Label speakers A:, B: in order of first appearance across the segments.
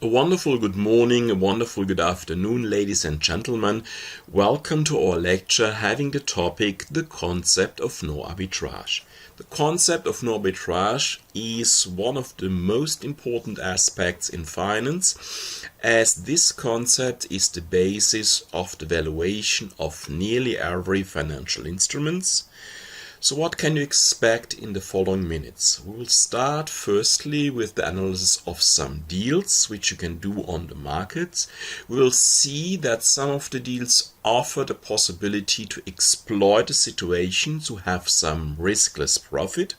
A: A wonderful good morning, a wonderful good afternoon, ladies and gentlemen. Welcome to our lecture having the topic the concept of no arbitrage. The concept of no arbitrage is one of the most important aspects in finance, as this concept is the basis of the valuation of nearly every financial instruments. So what can you expect in the following minutes? We will start firstly with the analysis of some deals which you can do on the markets. We will see that some of the deals offer the possibility to exploit the situation to have some riskless profit.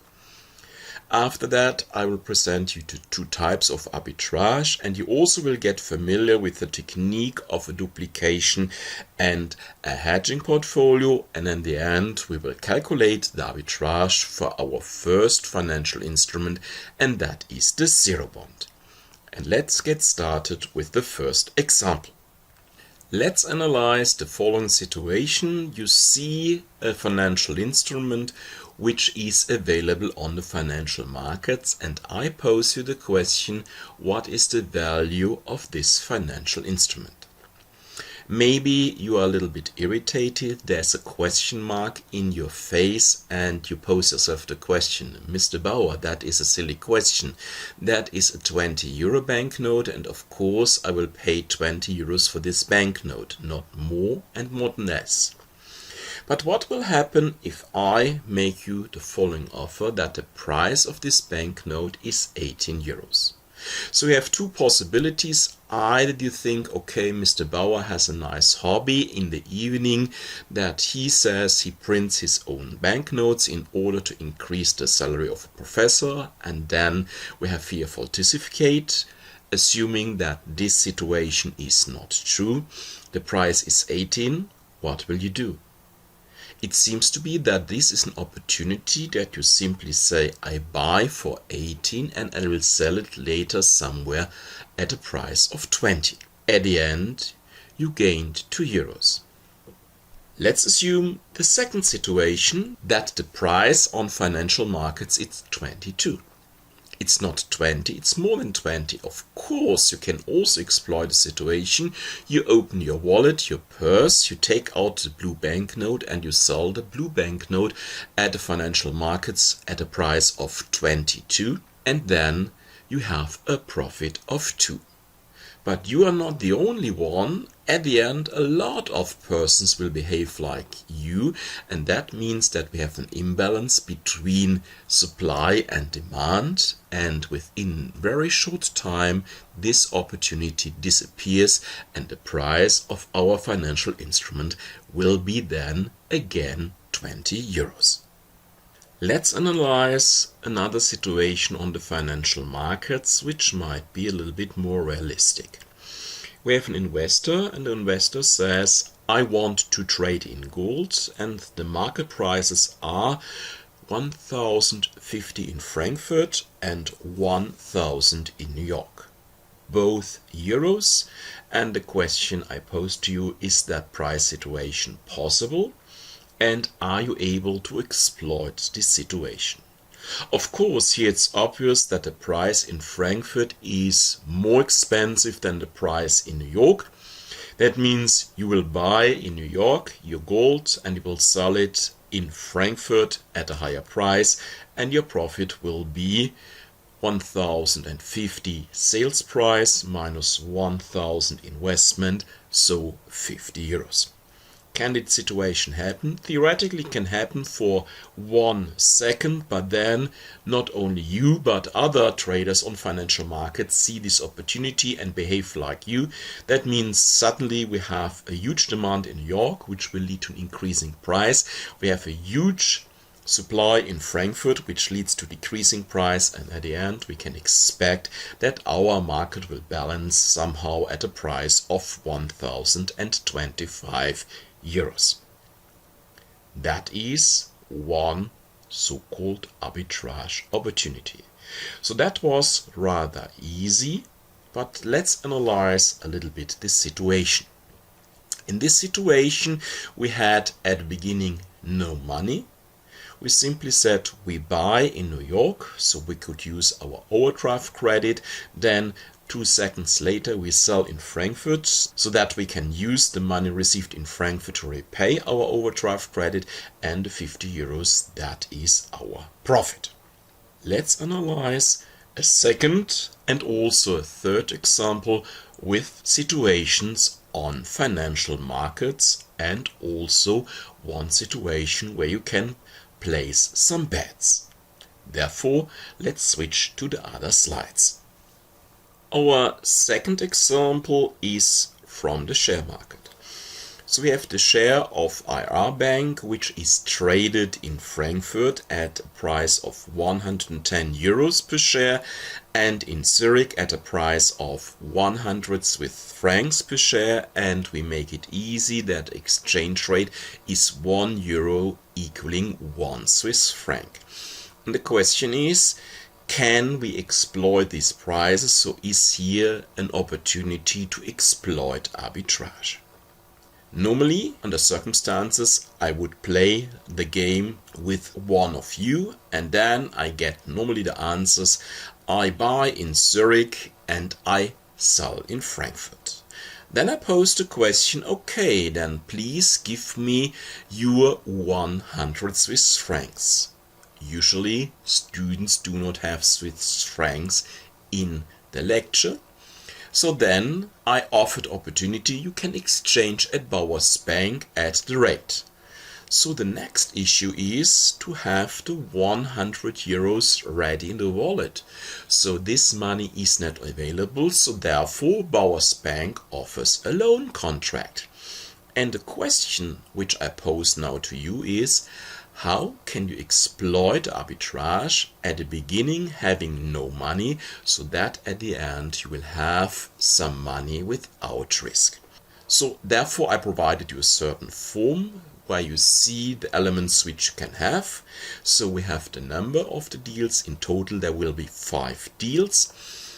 A: After that, I will present you to two types of arbitrage, and you also will get familiar with the technique of a duplication and a hedging portfolio. And in the end, we will calculate the arbitrage for our first financial instrument, and that is the zero bond. And let's get started with the first example. Let's analyze the following situation. You see a financial instrument which is available on the financial markets, and I pose you the question, what is the value of this financial instrument? Maybe you are a little bit irritated, there's a question mark in your face, and you pose yourself the question, Mr. Bauer, that is a silly question. That is a 20 euro banknote, and of course I will pay 20 euros for this banknote, not more and not less. But what will happen if I make you the following offer, that the price of this banknote is 18 euros? So we have two possibilities. Either you think, okay, Mr. Bauer has a nice hobby in the evening, that he says he prints his own banknotes in order to increase the salary of a professor, and then we have here falsificate. Assuming that this situation is not true, the price is 18, what will you do? It seems to be that this is an opportunity that you simply say, I buy for 18 and I will sell it later somewhere at a price of 20. At the end, you gained 2 euros. Let's assume the second situation, that the price on financial markets is 22. It's not 20, it's more than 20. Of course, you can also exploit the situation. You open your wallet, your purse, you take out the blue banknote and you sell the blue banknote at the financial markets at a price of 22, and then you have a profit of 2. But you are not the only one. At the end, a lot of persons will behave like you, and that means that we have an imbalance between supply and demand, and within very short time this opportunity disappears and the price of our financial instrument will be then again 20 euros. Let's analyze another situation on the financial markets which might be a little bit more realistic. We have an investor, and the investor says, I want to trade in gold, and the market prices are 1050 in Frankfurt and 1000 in New York. Both euros, and the question I pose to you, is that price situation possible? And are you able to exploit this situation? Of course, here it's obvious that the price in Frankfurt is more expensive than the price in New York. That means you will buy in New York your gold and you will sell it in Frankfurt at a higher price, and your profit will be 1050 sales price minus 1000 investment, so 50 euros. Can this situation happen? Theoretically can happen for 1 second, but then not only you but other traders on financial markets see this opportunity and behave like you. That means suddenly we have a huge demand in New York, which will lead to an increasing price. We have a huge supply in Frankfurt, which leads to decreasing price, and at the end we can expect that our market will balance somehow at a price of 1025 euros. That is one so-called arbitrage opportunity. So that was rather easy, but let's analyze a little bit this situation. In this situation we had at the beginning no money. we simply said we buy in New York, so we could use our overdraft credit. Then 2 seconds later we sell in Frankfurt, so that we can use the money received in Frankfurt to repay our overdraft credit, and the 50 euros, that is our profit. Let's analyze a second and also a third example with situations on financial markets, and also one situation where you can place some bets. Therefore, let's switch to the other slides. Our second example is from the share market. So we have the share of IR Bank, which is traded in Frankfurt at a price of 110 euros per share, and in Zurich at a price of 100 Swiss francs per share, and we make it easy that exchange rate is 1 euro equaling 1 Swiss franc. And the question is, can we exploit these prices? So is here an opportunity to exploit arbitrage? Normally, under circumstances, I would play the game with one of you, and then I get normally the answers: I buy in Zurich and I sell in Frankfurt. Then I pose the question, okay, then please give me your 100 Swiss francs. Usually, students do not have Swiss francs in the lecture. So then I offered opportunity, you can exchange at Bauers Bank at the rate. So the next issue is to have the 100 euros ready in the wallet. So this money is not available, so therefore Bauers Bank offers a loan contract. And the question which I pose now to you is, how can you exploit arbitrage at the beginning having no money, so that at the end you will have some money without risk? So therefore I provided you a certain form where you see the elements which you can have. So we have the number of the deals. In total there will be 5 deals.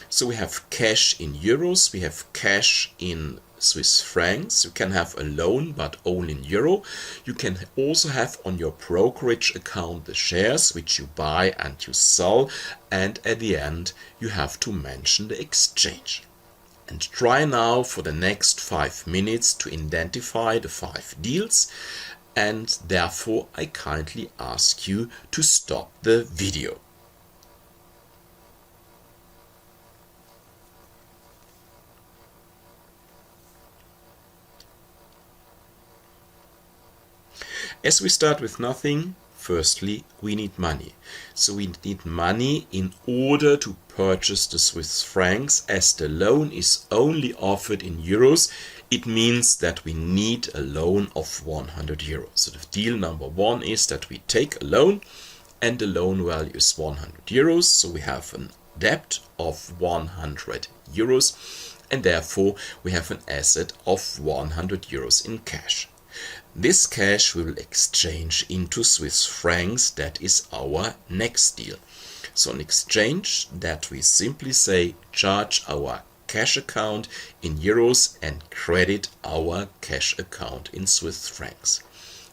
A: So we have cash in euros, we have cash in Swiss francs. You can have a loan, but only in euro. You can also have on your brokerage account the shares which you buy and you sell, and at the end you have to mention the exchange. And try now for the next 5 minutes to identify the 5 deals, and therefore I kindly ask you to stop the video. As we start with nothing, firstly, we need money. So we need money in order to purchase the Swiss francs. As the loan is only offered in euros, it means that we need a loan of 100 euros. So the deal number 1 is that we take a loan, and the loan value is 100 euros. So we have a debt of 100 euros, and therefore we have an asset of 100 euros in cash. This cash we will exchange into Swiss francs. That is our next deal. So an exchange that we simply say charge our cash account in euros and credit our cash account in Swiss francs.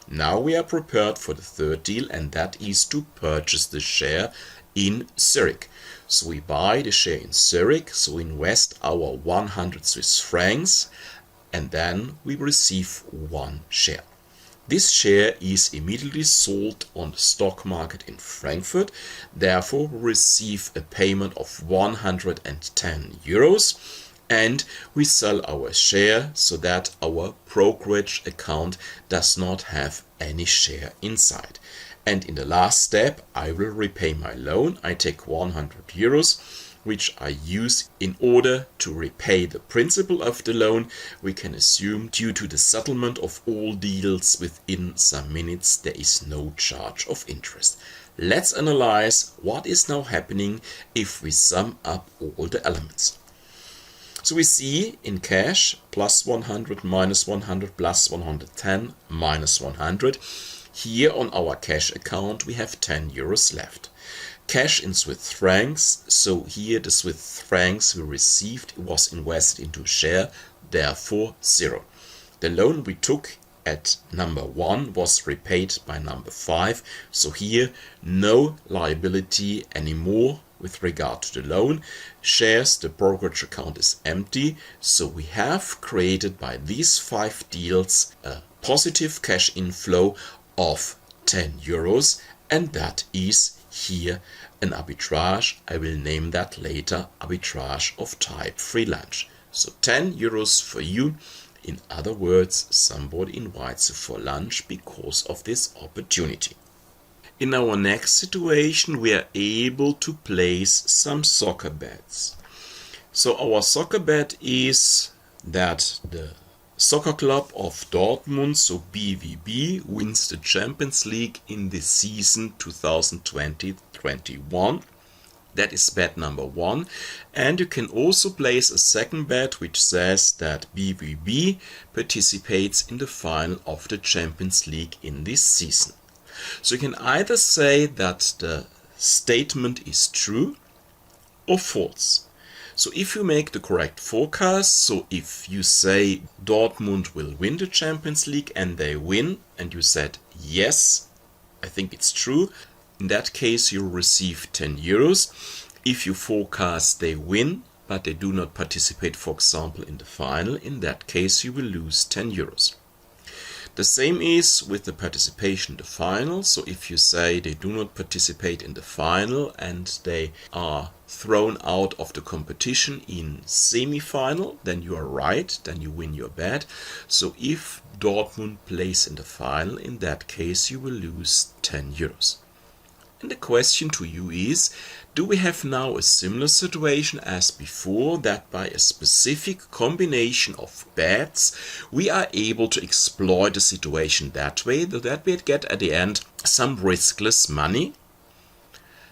A: Now we are prepared for the third deal, and that is to purchase the share in Zurich. So we buy the share in Zurich, so invest our 100 Swiss francs, and then we receive 1 share. This share is immediately sold on the stock market in Frankfurt. Therefore, we receive a payment of 110 euros, and we sell our share so that our brokerage account does not have any share inside. And in the last step, I will repay my loan. I take 100 euros, which I use in order to repay the principal of the loan. We can assume, due to the settlement of all deals within some minutes, there is no charge of interest. Let's analyze what is now happening if we sum up all the elements. So we see in cash plus 100 minus 100 plus 110 minus 100. Here on our cash account we have 10 euros left. Cash in Swiss francs, so here the Swiss francs we received was invested into share, therefore 0. The loan we took at number 1 was repaid by number 5. So here no liability anymore with regard to the loan. Shares, the brokerage account is empty. So we have created by these 5 deals a positive cash inflow of 10 euros, and that is here an arbitrage. I will name that later arbitrage of type free lunch. So 10 euros for you. In other words, somebody invites you for lunch because of this opportunity. In our next situation, we are able to place some soccer bets. So our soccer bet is that the Soccer Club of Dortmund, so BVB, wins the Champions League in the season 2020-21. That is bet number 1. And you can also place a second bet which says that BVB participates in the final of the Champions League in this season. So you can either say that the statement is true or false. So if you make the correct forecast, so if you say Dortmund will win the Champions League and they win, and you said yes, I think it's true, in that case you'll receive 10 euros. If you forecast they win, but they do not participate, for example, in the final, in that case you will lose 10 euros. The same is with the participation in the final. So if you say they do not participate in the final and they are thrown out of the competition in semi-final, then you are right, then you win your bet. So if Dortmund plays in the final, in that case you will lose 10 euros. And the question to you is, do we have now a similar situation as before, that by a specific combination of bets we are able to exploit the situation that way, that we get at the end some riskless money?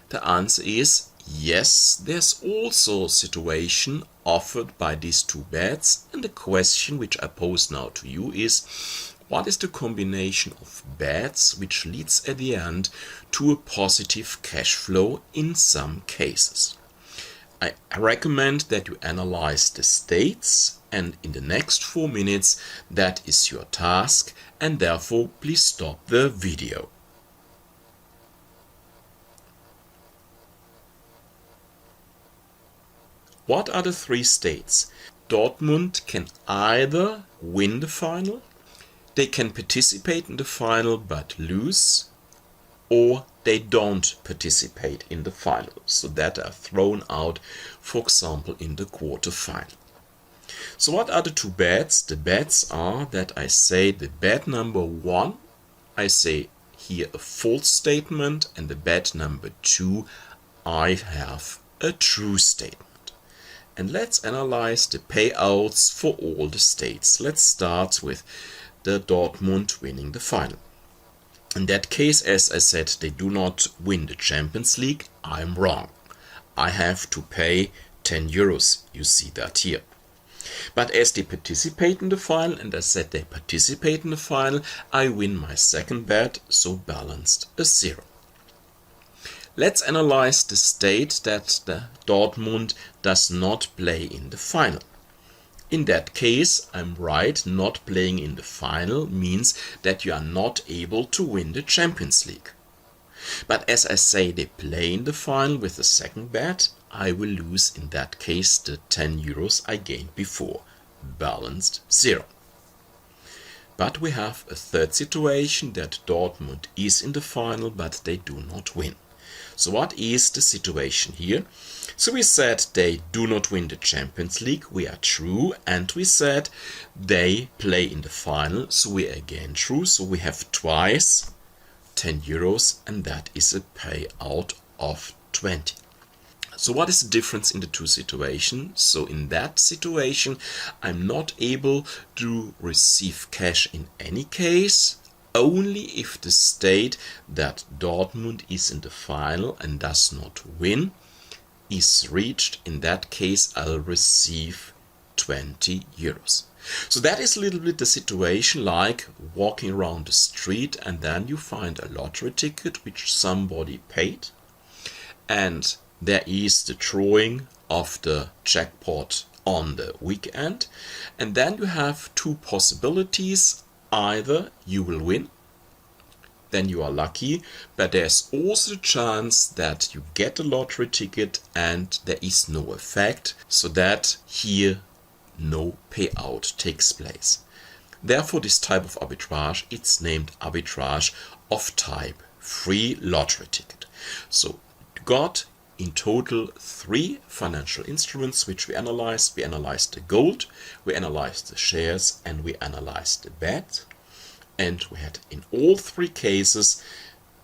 A: The answer is yes, there's also a situation offered by these 2 bets, and the question which I pose now to you is, what is the combination of bets which leads at the end to a positive cash flow in some cases? I recommend that you analyze the states, and in the next 4 minutes that is your task, and therefore please stop the video. What are the 3 states? Dortmund can either win the final, they can participate in the final but lose, or they don't participate in the final, so that are thrown out, for example, in the quarterfinal. So what are the 2 bets? The bets are that I say the bet number 1, I say here a false statement, and the bet number 2, I have a true statement. And let's analyze the payouts for all the states. Let's start with the Dortmund winning the final. In that case, as I said, they do not win the Champions League. I'm wrong. I have to pay 10 euros. You see that here. But as they participate in the final, and I said they participate in the final, I win my second bet, so balanced a 0. Let's analyze the state that the Dortmund does not play in the final. In that case, I'm right, not playing in the final means that you are not able to win the Champions League. But as I say they play in the final with the second bet, I will lose in that case the 10 euros I gained before, balanced 0. But we have a third situation that Dortmund is in the final but they do not win. So what is the situation here? So we said they do not win the Champions League, we are true, and we said they play in the final, so we are again true, so we have twice 10 euros, and that is a payout of 20. So what is the difference in the 2 situations? So in that situation, I'm not able to receive cash in any case, only if the state that Dortmund is in the final and does not win is reached. In that case, I'll receive 20 euros. So that is a little bit the situation like walking around the street and then you find a lottery ticket which somebody paid, and there is the drawing of the jackpot on the weekend, and then you have 2 possibilities. either you will win, then you are lucky, but there's also the chance that you get a lottery ticket and there is no effect, so that here no payout takes place. Therefore, this type of arbitrage, it's named arbitrage of type free lottery ticket. So you got in total 3 financial instruments which we analyzed. We analyzed the gold, we analyzed the shares, and we analyzed the bet. And we had in all 3 cases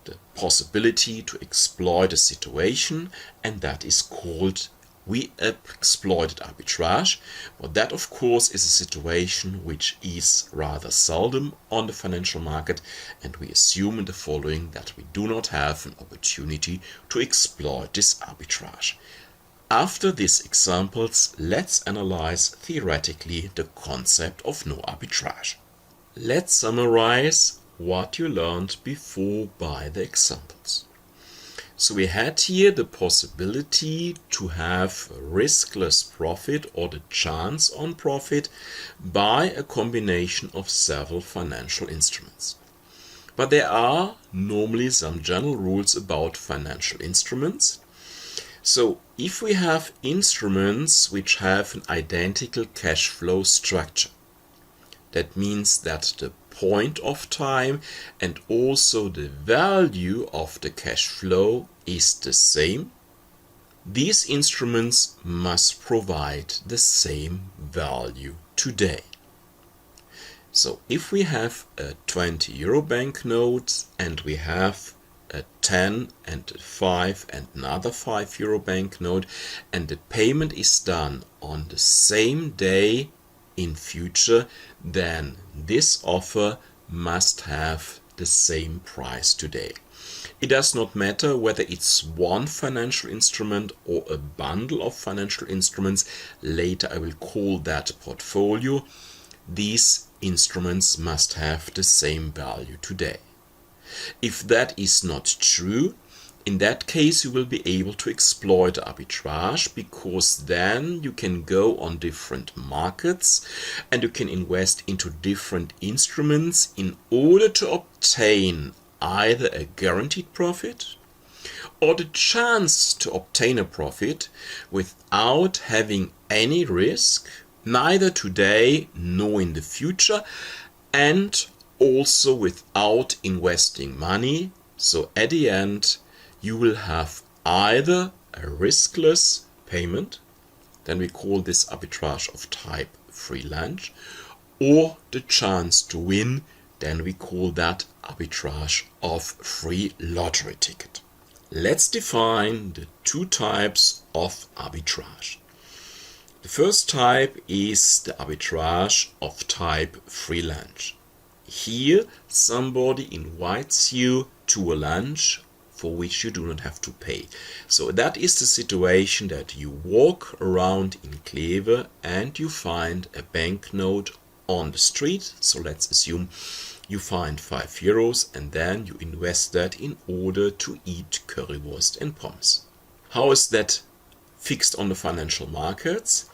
A: the possibility to exploit a situation, and that is called we exploited arbitrage. But that of course is a situation which is rather seldom on the financial market, and we assume in the following that we do not have an opportunity to exploit this arbitrage. After these examples, let's analyze theoretically the concept of no arbitrage. Let's summarize what you learned before by the examples. So we had here the possibility to have a riskless profit or the chance on profit by a combination of several financial instruments. But there are normally some general rules about financial instruments. So if we have instruments which have an identical cash flow structure, that means that the point of time and also the value of the cash flow is the same, these instruments must provide the same value today. So if we have a 20 euro banknote and we have a 10 and a 5 and another 5 euro banknote, and the payment is done on the same day in future, then this offer must have the same price today. It does not matter whether it's one financial instrument or a bundle of financial instruments. Later I will call that portfolio. These instruments must have the same value today. If that is not true, in that case you will be able to exploit arbitrage, because then you can go on different markets and you can invest into different instruments in order to obtain either a guaranteed profit or the chance to obtain a profit without having any risk, neither today nor in the future, and also without investing money. So at the end you will have either a riskless payment, then we call this arbitrage of type free lunch, or the chance to win, then we call that arbitrage of free lottery ticket. Let's define the 2 types of arbitrage. The first type is the arbitrage of type free lunch. Here somebody invites you to a lunch for which you do not have to pay. So that is the situation that you walk around in Kleve and you find a banknote on the street. So let's assume you find 5 euros and then you invest that in order to eat currywurst and pommes. How is that fixed on the financial markets?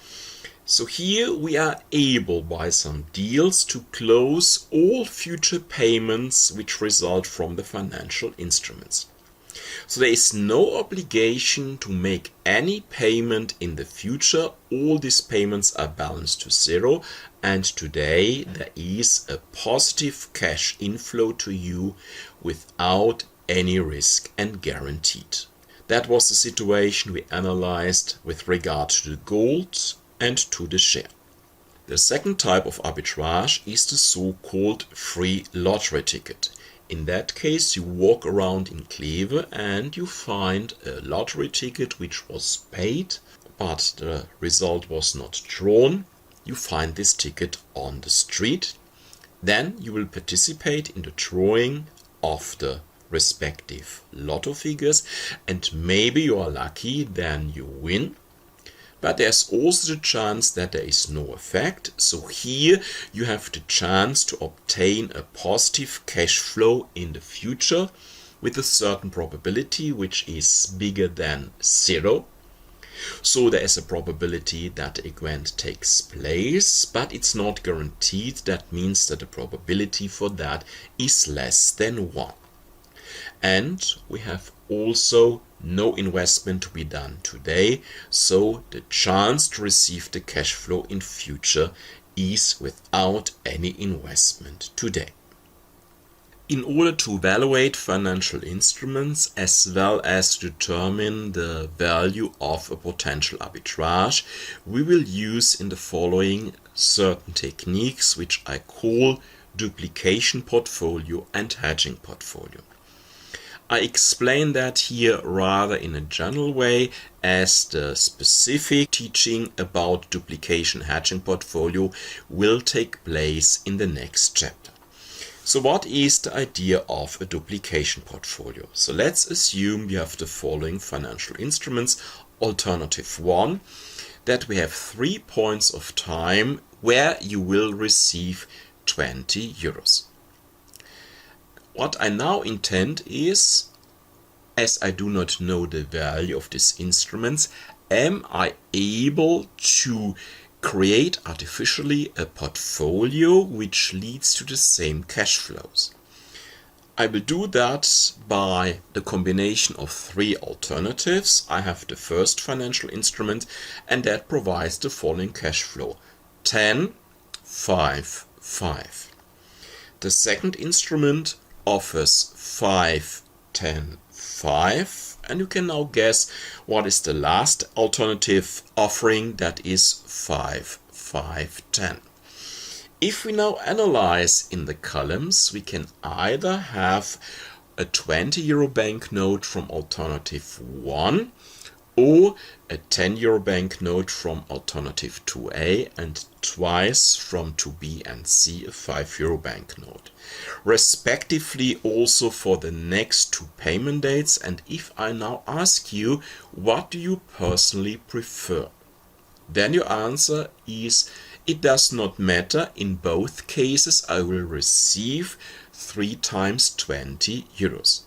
A: So here we are able by some deals to close all future payments which result from the financial instruments. So there is no obligation to make any payment in the future. All these payments are balanced to zero, and today there is a positive cash inflow to you without any risk and guaranteed. That was the situation we analyzed with regard to the gold and to the share. The second type of arbitrage is the so-called free lottery ticket. In that case, you walk around in Kleve and you find a lottery ticket which was paid, but the result was not drawn. You find this ticket on the street. Then you will participate in the drawing of the respective lotto figures, and maybe you are lucky, then you win. But there's also the chance that there is no effect. So here you have the chance to obtain a positive cash flow in the future with a certain probability which is bigger than zero. So there is a probability that the event takes place, but it's not guaranteed. That means that the probability for that is less than 1. And we have also no investment to be done today, so the chance to receive the cash flow in future is without any investment today. In order to evaluate financial instruments as well as determine the value of a potential arbitrage, we will use in the following certain techniques which I call duplication portfolio and hedging portfolio. I explain that here rather in a general way, as the specific teaching about duplication hedging portfolio will take place in the next chapter. So what is the idea of a duplication portfolio? So let's assume we have the following financial instruments. Alternative 1, that we have 3 points of time where you will receive 20 euros. What I now intend is, as I do not know the value of these instruments, am I able to create artificially a portfolio which leads to the same cash flows? I will do that by the combination of 3 alternatives. I have the first financial instrument, and that provides the following cash flow: 10, 5, 5. The second instrument offers 5, 10, 5. And you can now guess what is the last alternative offering, that is 5, 5, 10. If we now analyze in the columns, we can either have a 20 euro banknote from alternative 1 or a 10 euro banknote from alternative 2A and twice from 2B and C a 5 euro banknote, respectively also for the next 2 payment dates. And if I now ask you, what do you personally prefer? Then your answer is, it does not matter. In both cases I will receive 3 times 20 euros.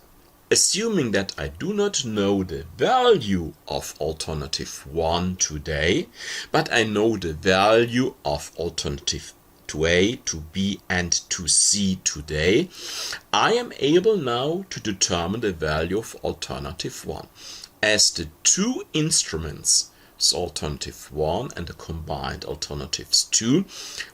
A: Assuming that I do not know the value of alternative 1 today, but I know the value of alternative 2A, 2B and 2C today, I am able now to determine the value of alternative 1. As the 2 instruments, so alternative 1 and the combined alternatives 2,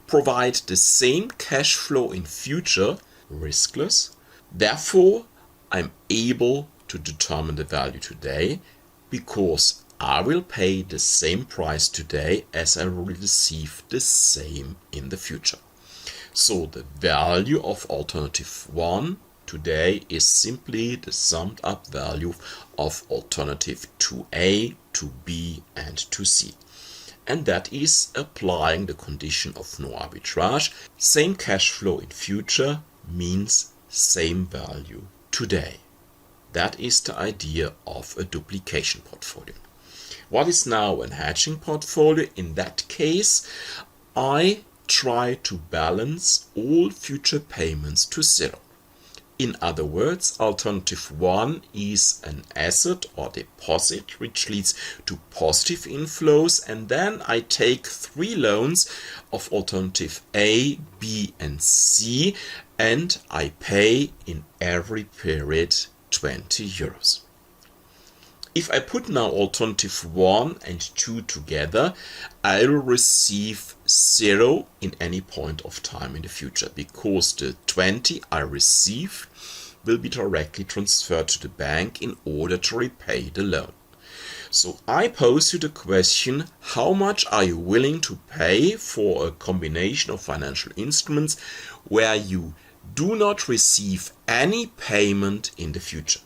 A: provide the same cash flow in future, riskless, therefore I'm able to determine the value today, because I will pay the same price today as I will receive the same in the future. So the value of alternative 1 today is simply the summed up value of alternative 2A, 2B and 2C. And that is applying the condition of no arbitrage. Same cash flow in future means same value today. That is the idea of a duplication portfolio. What is now a hedging portfolio? In that case, I try to balance all future payments to 0. In other words, alternative 1 is an asset or deposit which leads to positive inflows, and then I take 3 loans of alternative A, B and C and I pay in every period 20 euros. If I put now alternative 1 and 2 together, I will receive 0 in any point of time in the future, because the 20 I receive will be directly transferred to the bank in order to repay the loan. So I pose you the question, how much are you willing to pay for a combination of financial instruments where you do not receive any payment in the future?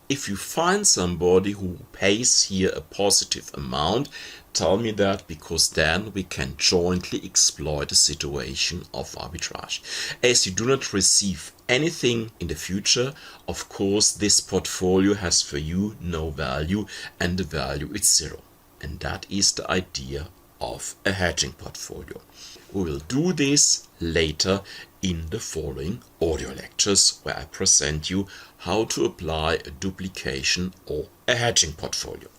A: If you find somebody who pays here a positive amount, tell me that, because then we can jointly exploit the situation of arbitrage. As you do not receive anything in the future, of course this portfolio has for you no value and the value is 0. And that is the idea of a hedging portfolio. We will do this later in the following audio lectures, where I present you how to apply a duplication or a hedging portfolio.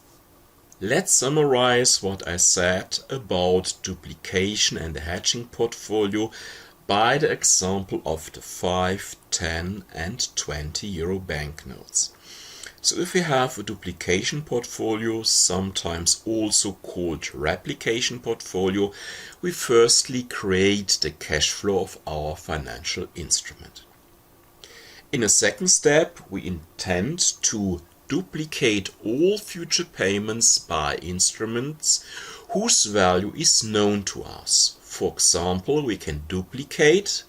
A: Let's summarize what I said about duplication and the hedging portfolio by the example of the 5, 10 and 20 euro banknotes. So if we have a duplication portfolio, sometimes also called replication portfolio, we firstly create the cash flow of our financial instrument. In a second step, we intend to duplicate all future payments by instruments whose value is known to us. For example, we can duplicate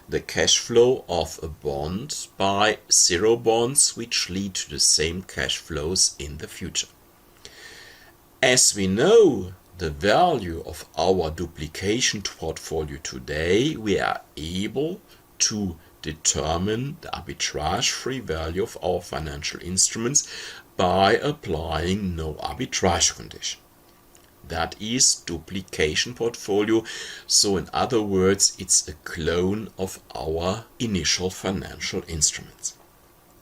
A: the cash flow of a bond by zero bonds which lead to the same cash flows in the future. As we know the value of our duplication portfolio today, we are able to determine the arbitrage-free value of our financial instruments by applying no arbitrage condition. That is duplication portfolio. So in other words, it's a clone of our initial financial instruments.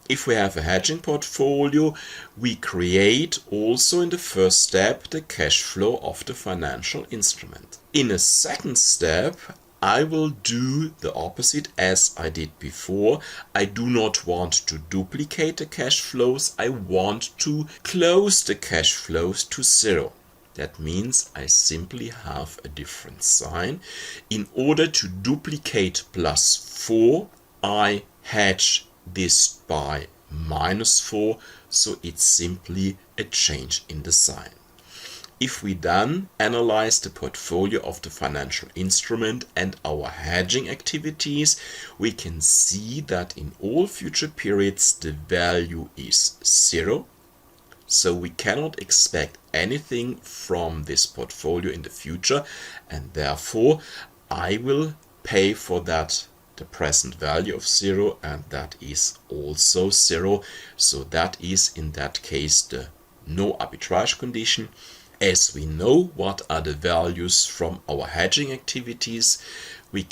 A: If we have a hedging portfolio, we create also in the first step the cash flow of the financial instrument. In a second step, I will do the opposite as I did before. I do not want to duplicate the cash flows. I want to close the cash flows to zero. That means I simply have a different sign. In order to duplicate +4, I hedge this by -4, so it's simply a change in the sign. If we then analyze the portfolio of the financial instrument and our hedging activities, we can see that in all future periods the value is 0. So we cannot expect anything from this portfolio in the future, and therefore I will pay for that the present value of 0, and that is also 0. So that is in that case the no arbitrage condition. As we know what are the values from our hedging activities, we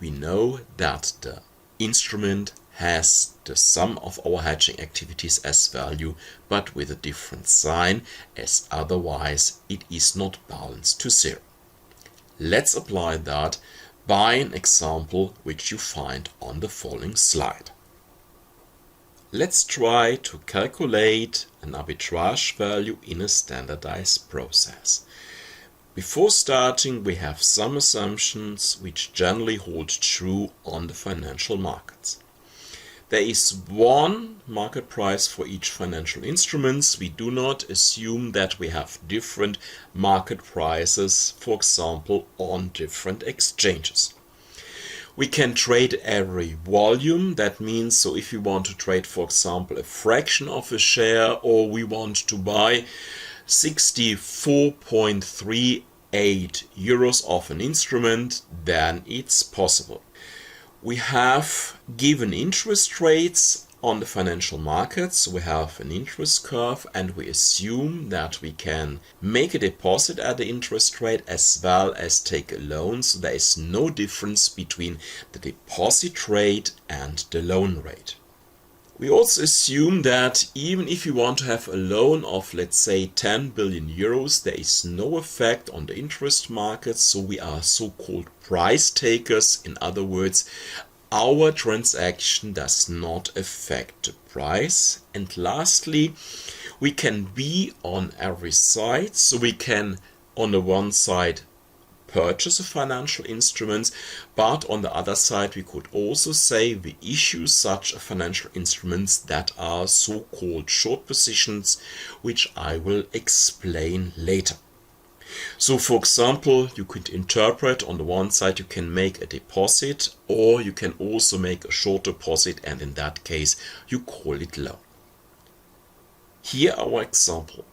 A: know that the instrument has the sum of our hedging activities as value, but with a different sign, as otherwise it is not balanced to 0. Let's apply that by an example which you find on the following slide. Let's try to calculate an arbitrage value in a standardized process. Before starting, we have some assumptions which generally hold true on the financial markets. There is one market price for each financial instruments. We do not assume that we have different market prices, for example, on different exchanges. We can trade every volume. That means, so if you want to trade, for example, a fraction of a share, or we want to buy 64.38 euros of an instrument, then it's possible. We have given interest rates on the financial markets. We have an interest curve, and we assume that we can make a deposit at the interest rate as well as take a loan. So there is no difference between the deposit rate and the loan rate. We also assume that even if you want to have a loan of, let's say, 10 billion euros, there is no effect on the interest markets, so we are so-called price takers. In other words, our transaction does not affect the price. And lastly, we can be on every side, so we can on the one side purchase a financial instruments, but on the other side we could also say we issue such financial instruments that are so-called short positions, which I will explain later. So for example, you could interpret on the one side you can make a deposit, or you can also make a short deposit, and in that case you call it loan. Here our example.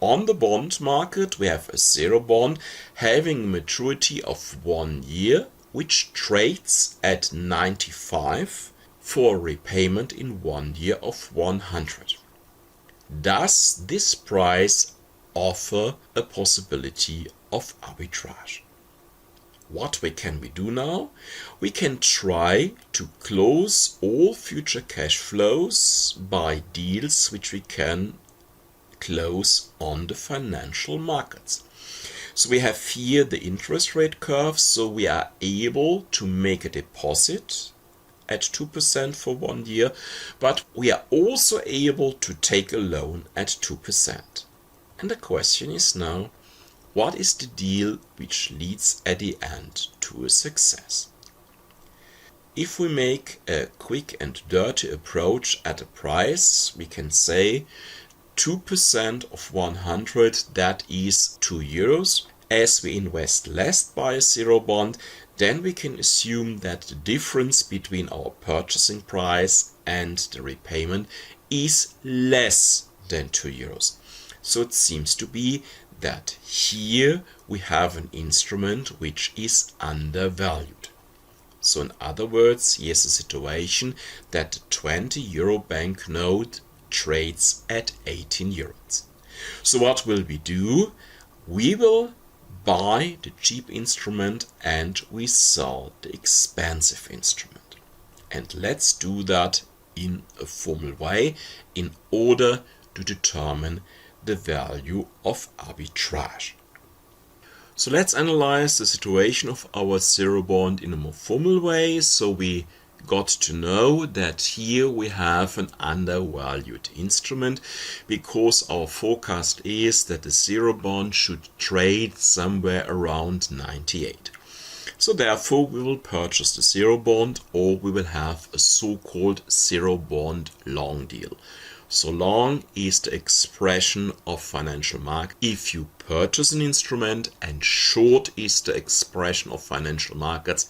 A: On the bond market, we have a zero bond having a maturity of 1 year, which trades at 95 for repayment in 1 year of 100. Does this price offer a possibility of arbitrage? What can we do now? We can try to close all future cash flows by deals which we can close on the financial markets. So we have here the interest rate curve, so we are able to make a deposit at 2% for 1 year, but we are also able to take a loan at 2%. And the question is now, what is the deal which leads at the end to a success? If we make a quick and dirty approach at a price, we can say 2% of 100, that is 2 euros. As we invest less by a zero bond, then we can assume that the difference between our purchasing price and the repayment is less than 2 euros. So it seems to be that here we have an instrument which is undervalued. So in other words, here's a situation that the 20 euro banknote trades at 18 euros. So what will we do? We will buy the cheap instrument and we sell the expensive instrument. And let's do that in a formal way in order to determine the value of arbitrage. So let's analyze the situation of our zero bond in a more formal way. So we got to know that here we have an undervalued instrument because our forecast is that the zero bond should trade somewhere around 98. So therefore we will purchase the zero bond, or we will have a so-called zero bond long deal. So long is the expression of financial market if you purchase an instrument, and short is the expression of financial markets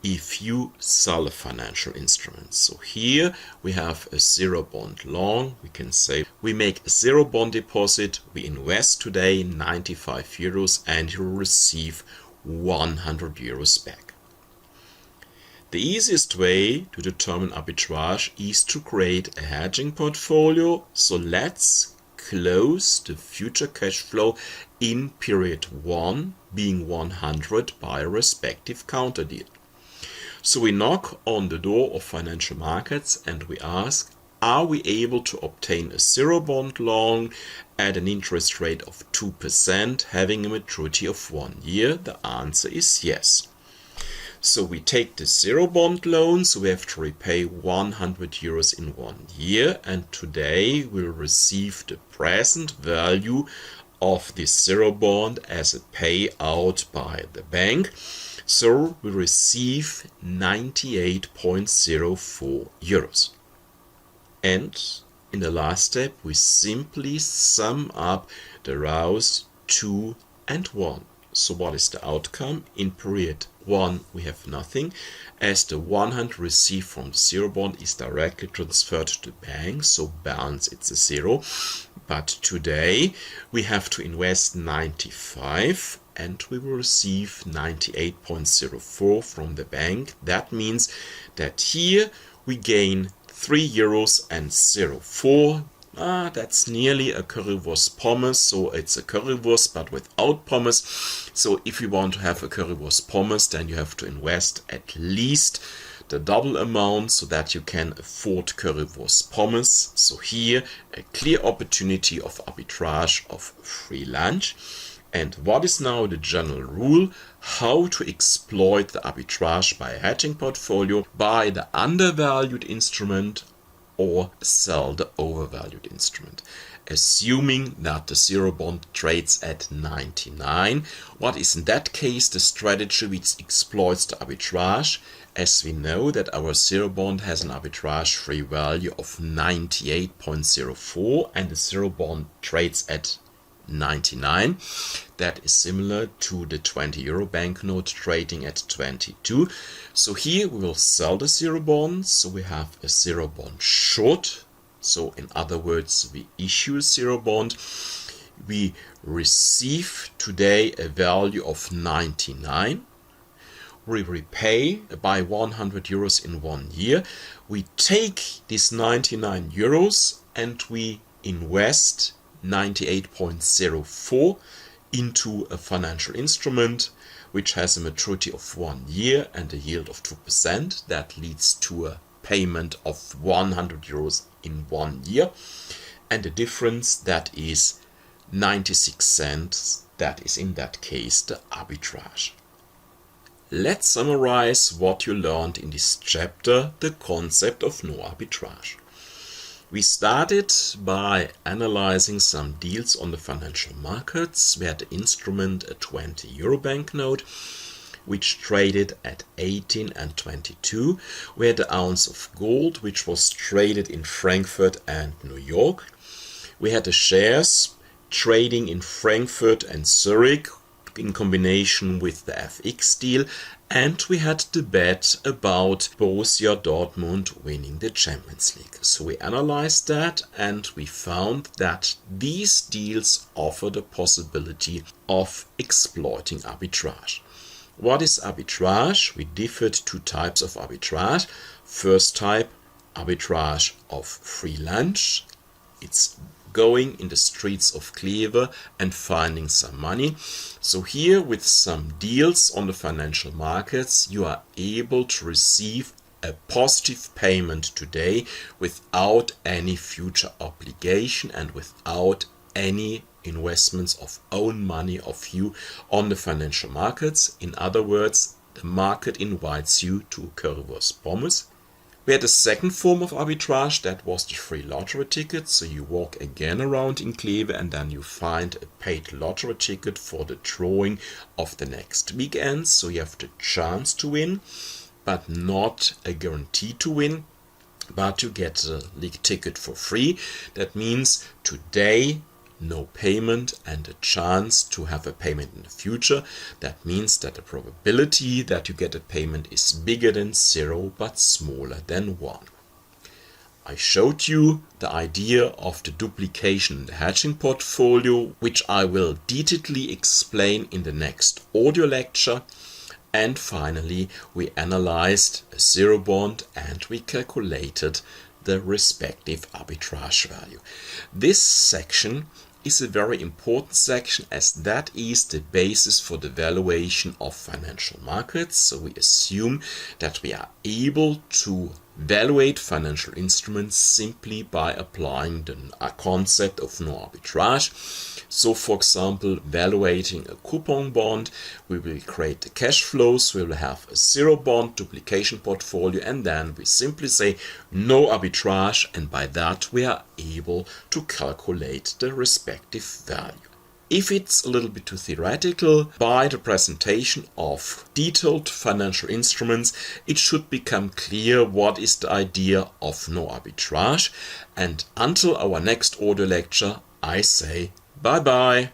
A: if you sell a financial instrument. So here we have a zero bond long. We can say we make a zero bond deposit, we invest today 95 euros and you receive 100 euros back. The easiest way to determine arbitrage is to create a hedging portfolio. So let's close the future cash flow in period 1 being 100 by a respective counter deal. So we knock on the door of financial markets and we ask, are we able to obtain a zero bond long at an interest rate of 2% having a maturity of 1 year? The answer is yes. So we take the zero bond loan, so we have to repay 100 euros in 1 year, and today we'll receive the present value of this zero bond as a payout by the bank. So we receive 98.04 euros. And in the last step, we simply sum up the rows 2 and 1. So what is the outcome? In period 1 we have nothing, as the 100 received from the zero bond is directly transferred to the bank, so balance it's a zero. But today we have to invest 95 and we will receive 98.04 from the bank. That means that here we gain 3 euros and 04. That's nearly a currywurst pommes, so it's a currywurst but without pommes. So if you want to have a currywurst pommes, then you have to invest at least the double amount so that you can afford currywurst pommes. So here a clear opportunity of arbitrage of free lunch. And what is now the general rule? How to exploit the arbitrage by a hedging portfolio, buy the undervalued instrument or sell the overvalued instrument. Assuming that the zero bond trades at 99, what is in that case the strategy which exploits the arbitrage? As we know that our zero bond has an arbitrage free value of 98.04 and the zero bond trades at 99. That is similar to the 20 euro banknote trading at 22. So here we will sell the zero bond. So we have a zero bond short. So in other words, we issue a zero bond. We receive today a value of 99. We repay by 100 euros in 1 year. We take this 99 euros and we invest 98.04 into a financial instrument which has a maturity of 1 year and a yield of 2%. That leads to a payment of 100 euros in 1 year. and the difference, that is 96 cents, that is in that case the arbitrage. Let's summarize what you learned in this chapter, the concept of no arbitrage. We started by analyzing some deals on the financial markets. We had the instrument a 20 euro banknote, which traded at 18 and 22. We had the ounce of gold, which was traded in Frankfurt and New York. We had the shares trading in Frankfurt and Zurich in combination with the FX deal, and we had the bet about Borussia Dortmund winning the Champions League. So we analyzed that and we found that these deals offer the possibility of exploiting arbitrage. What is arbitrage? We differed two types of arbitrage. First type, arbitrage of free lunch. It's going in the streets of Kleve and finding some money. So here with some deals on the financial markets, you are able to receive a positive payment today without any future obligation and without any investments of own money of you on the financial markets. In other words, the market invites you to a currywurst pommes. We had a second form of arbitrage, that was the free lottery ticket. So you walk again around in Kleve and then you find a paid lottery ticket for the drawing of the next weekend. So you have the chance to win, but not a guarantee to win. But you get the league ticket for free. That means today no payment and a chance to have a payment in the future. That means that the probability that you get a payment is bigger than 0 but smaller than 1. I showed you the idea of the duplication in the hedging portfolio, which I will detailedly explain in the next audio lecture. And finally, we analyzed a zero bond and we calculated the respective arbitrage value. This section is a very important section, as that is the basis for the valuation of financial markets. So we assume that we are able to valuate financial instruments simply by applying the concept of no arbitrage. So for example, valuating a coupon bond, we will create the cash flows, we will have a zero bond duplication portfolio, and then we simply say no arbitrage, and by that we are able to calculate the respective value. If it's a little bit too theoretical, by the presentation of detailed financial instruments, it should become clear what is the idea of no arbitrage. And until our next audio lecture, I say bye bye.